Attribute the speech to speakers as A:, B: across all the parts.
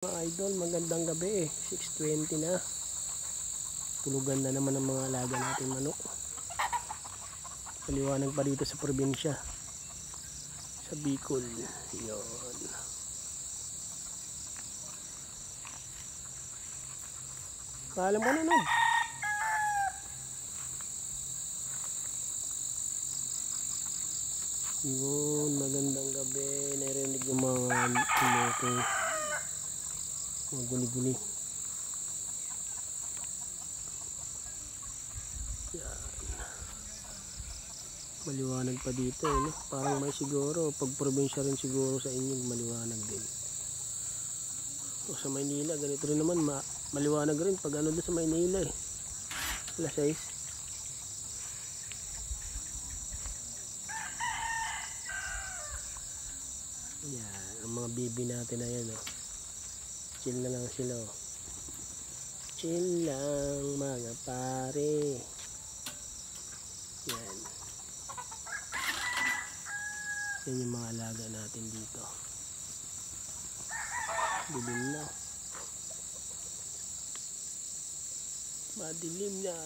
A: Mga idol, magandang gabi 6:20 na. Tulugan na naman ang mga alaga natin manok. Maliwanag pa dito sa probinsya, sa Bicol. Yun. Alam mo na nun. Yun, magandang gabi. Narinig yung mga guni-guni. Yan. Maliwanag pa dito, no? Parang may siguro, pag probinsya rin siguro sa inyo, maliwanag din. O sa Maynila, ganito rin naman, maliwanag rin pag ano doon sa Maynila eh. Alas 6. Yan, ang mga bibi natin na yan, oh. Chill na lang sila, oh. Chill lang mga pare. Yan. Yan yung mga alaga natin dito. Dilim na. Madilim na.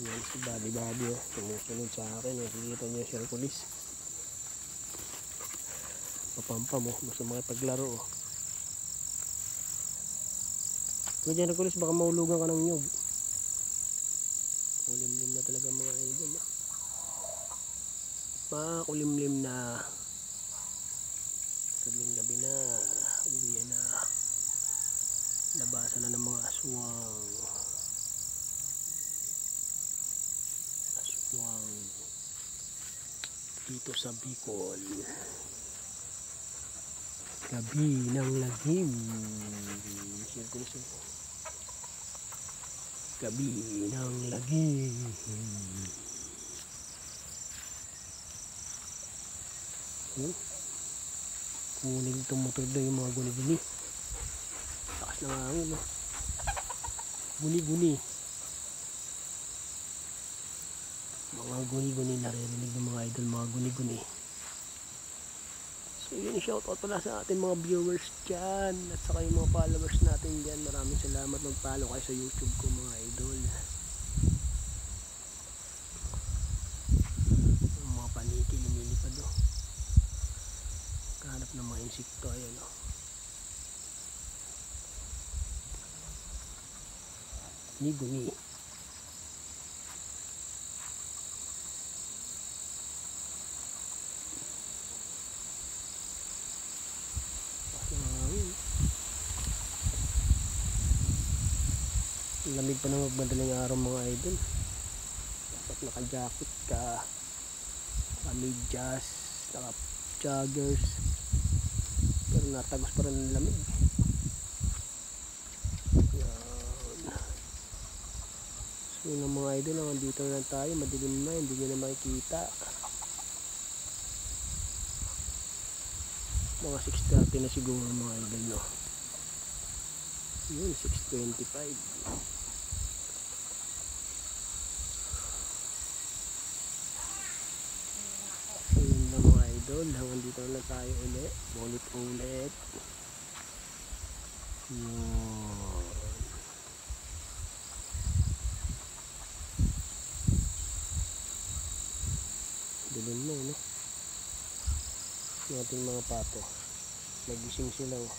A: Yan si Bobby, oh. Tumusunod sa akin. Nakikita niyo si Hercules. Papampa mo. Gusto makipaglaro, oh. Kaya dyan, Hercules, baka mahulugan ka ng nyug. Kulimlim na talaga mga idol, ah. Makulimlim na. Sabing gabi na. Uwi na. Labasan na ng mga aswang. Dito sa Bicol. Gabi ng lagim. Gabi ng lagim. Kuning tumutur daw yung mga guni-guni. Lakas ng hangin, no? Guni-guni. Mga guni-guni, naririnig ng mga idol, mga guni-guni. So yun, shoutout pala sa ating mga viewers dyan at saka yung mga followers natin dyan. Maraming salamat, mag-follow kayo sa YouTube ko mga idol. Yung mga paniki lumilipad, oh. Kahanap ng mga insekto, ayan, oh. Guni-guni. Lamig pa na magmadaling araw mga idol. Dapat naka-jacket ka, naka-medyas, naka-joggers, pero natagos pa rin ng lamig. Yan. So yun mga idol, nandito na lang tayo, madilim na, hindi nyo na makikita. Mga 6:30 na siguro mga idol, no? Yun, 6:25. Ayun na mga idol, hanggang dito na tayo ulit. Ulit. Yun. Dilim na, no? Yung ating mga pato. Nagising sila, oh.